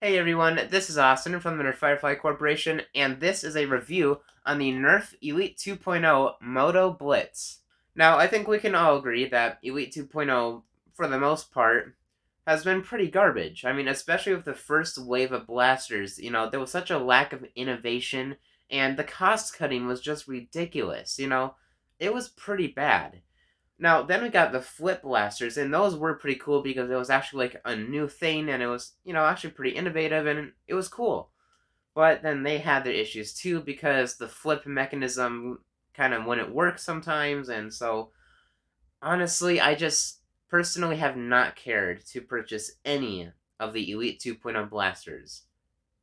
Hey everyone, this is Austin from the NERF Firefly Corporation, and this is a review on the NERF Elite 2.0 MotoBlitz. Now, I think we can all agree that Elite 2.0, for the most part, has been pretty garbage. I mean, especially with the first wave of blasters, there was such a lack of innovation, and the cost cutting was just ridiculous, It was pretty bad. Now, then we got the flip blasters, and those were pretty cool because it was actually like a new thing, and it was, actually pretty innovative, and it was cool. But then they had their issues too because the flip mechanism kind of wouldn't work sometimes, and so honestly, I just personally have not cared to purchase any of the Elite 2.0 blasters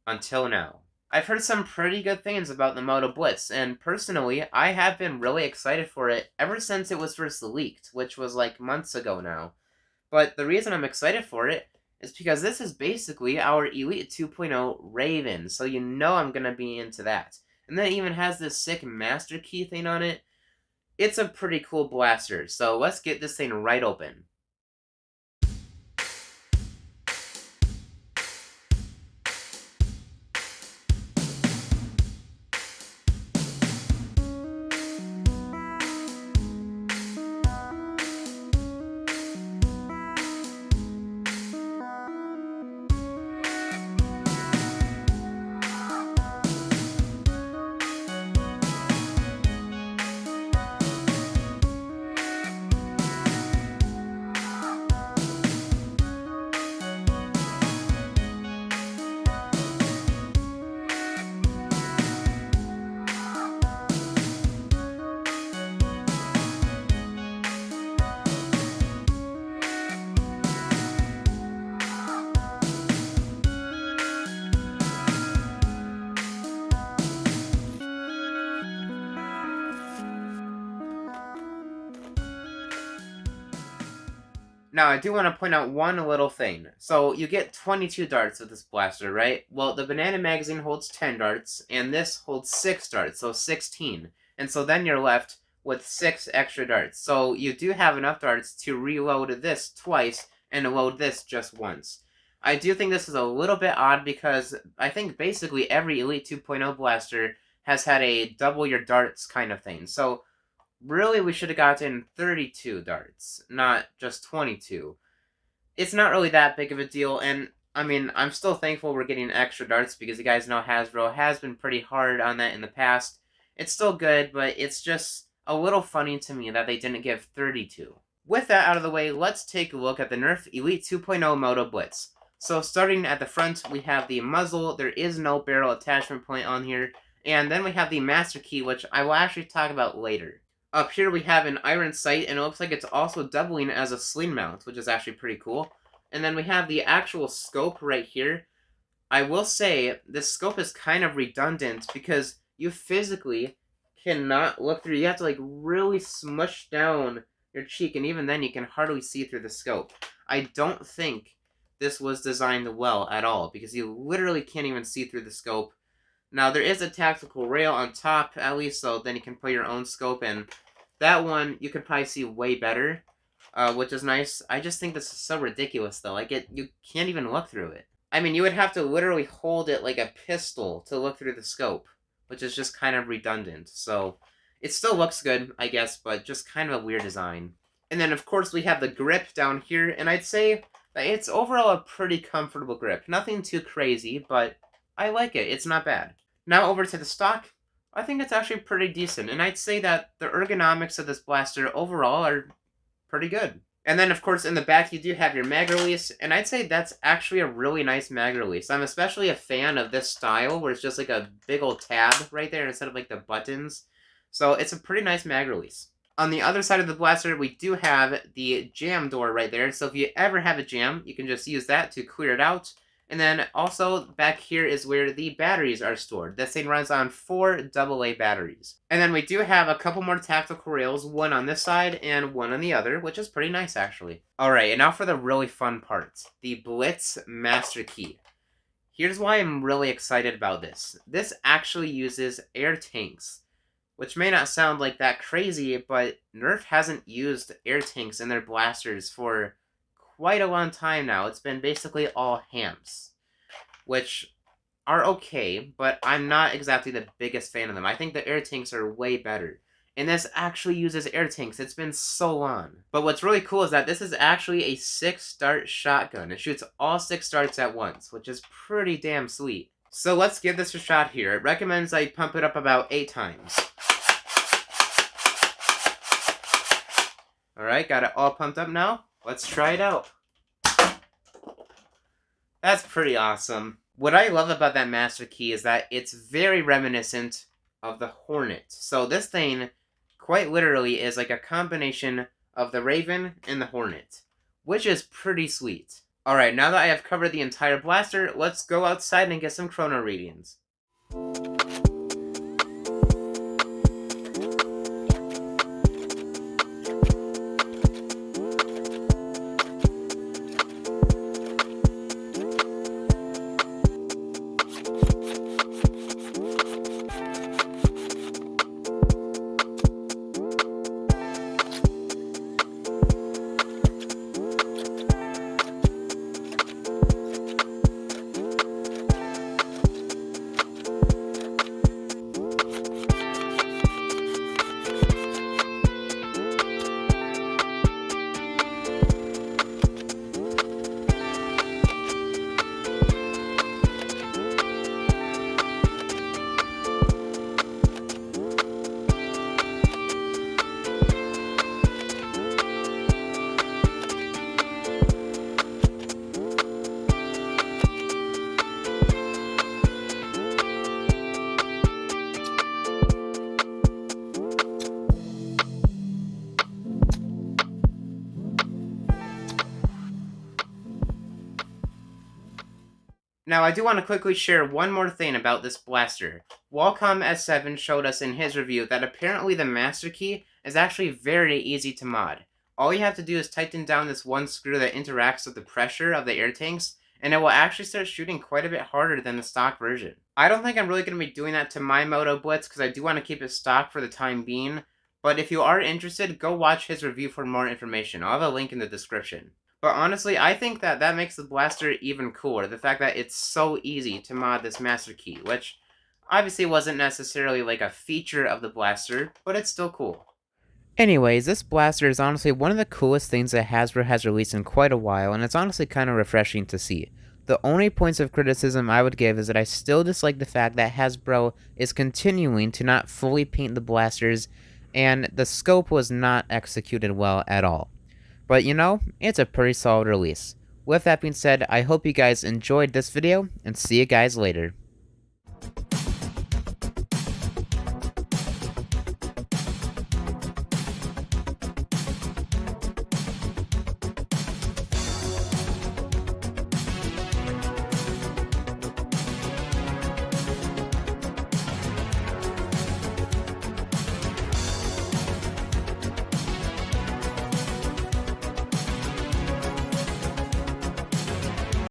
until now. I've heard some pretty good things about the MotoBlitz, and personally, I have been really excited for it ever since it was first leaked, which was like months ago now. But the reason I'm excited for it is because this is basically our Elite 2.0 Rayven, so I'm gonna be into that. And then it even has this sick masterkey thing on it. It's a pretty cool blaster, so let's get this thing right open. Now, I do want to point out one little thing. So, you get 22 darts with this blaster, right? Well, the Banana magazine holds 10 darts, and this holds 6 darts, so 16. And so then you're left with 6 extra darts. So, you do have enough darts to reload this twice and load this just once. I do think this is a little bit odd because I think basically every Elite 2.0 blaster has had a double your darts kind of thing. So, really, we should have gotten 32 darts, not just 22. It's not really that big of a deal, and I mean, I'm still thankful we're getting extra darts because you guys know Hasbro has been pretty hard on that in the past. It's still good, but it's just a little funny to me that they didn't give 32. With that out of the way, let's take a look at the NERF Elite 2.0 MotoBlitz. So starting at the front, we have the muzzle. There is no barrel attachment point on here. And then we have the master key, which I will actually talk about later. Up here we have an iron sight, and it looks like it's also doubling as a sling mount, which is actually pretty cool. And then we have the actual scope right here. I will say, this scope is kind of redundant because you physically cannot look through. You have to like really smush down your cheek, and even then you can hardly see through the scope. I don't think this was designed well at all because you literally can't even see through the scope. Now, there is a tactical rail on top, at least, so then you can put your own scope in. That one, you could probably see way better, which is nice. I just think this is so ridiculous, though. You can't even look through it. I mean, you would have to literally hold it like a pistol to look through the scope, which is just kind of redundant. So, it still looks good, I guess, but just kind of a weird design. And then, of course, we have the grip down here, and I'd say that it's overall a pretty comfortable grip. Nothing too crazy, but I like it. It's not bad. Now over to the stock, I think it's actually pretty decent, and I'd say that the ergonomics of this blaster overall are pretty good. And then, of course, in the back, you do have your mag release, and I'd say that's actually a really nice mag release. I'm especially a fan of this style, where it's just like a big old tab right there instead of like the buttons. So it's a pretty nice mag release. On the other side of the blaster, we do have the jam door right there, so if you ever have a jam, you can just use that to clear it out. And then also back here is where the batteries are stored. This thing runs on 4 AA batteries. And then we do have a couple more tactical rails, one on this side and one on the other, which is pretty nice actually. Alright, and now for the really fun part, the Blitz Master Key. Here's why I'm really excited about this. This actually uses air tanks, which may not sound like that crazy, but NERF hasn't used air tanks in their blasters for quite a long time now. It's been basically all HAMPs. which are okay, but I'm not exactly the biggest fan of them. I think the air tanks are way better. And this actually uses air tanks. It's been so long. But what's really cool is that this is actually a 6-dart shotgun. It shoots all 6 darts at once, which is pretty damn sweet. So let's give this a shot here. It recommends I pump it up about 8 times. Alright, got it all pumped up now. Let's try it out. That's pretty awesome. What I love about that master key is that it's very reminiscent of the Hornet. So this thing, quite literally, is like a combination of the Rayven and the Hornet, which is pretty sweet. Alright, now that I have covered the entire blaster, let's go outside and get some chrono readings. Now, I do want to quickly share one more thing about this blaster. Wacom S7 showed us in his review that apparently the master key is actually very easy to mod. All you have to do is tighten down this one screw that interacts with the pressure of the air tanks, and it will actually start shooting quite a bit harder than the stock version. I don't think I'm really going to be doing that to my MotoBlitz because I do want to keep it stock for the time being, but if you are interested, go watch his review for more information. I'll have a link in the description. But honestly, I think that makes the blaster even cooler. The fact that it's so easy to mod this master key, which obviously wasn't necessarily like a feature of the blaster, but it's still cool. Anyways, this blaster is honestly one of the coolest things that Hasbro has released in quite a while, and it's honestly kind of refreshing to see. The only points of criticism I would give is that I still dislike the fact that Hasbro is continuing to not fully paint the blasters, and the scope was not executed well at all. But you know, it's a pretty solid release. With that being said, I hope you guys enjoyed this video, and see you guys later.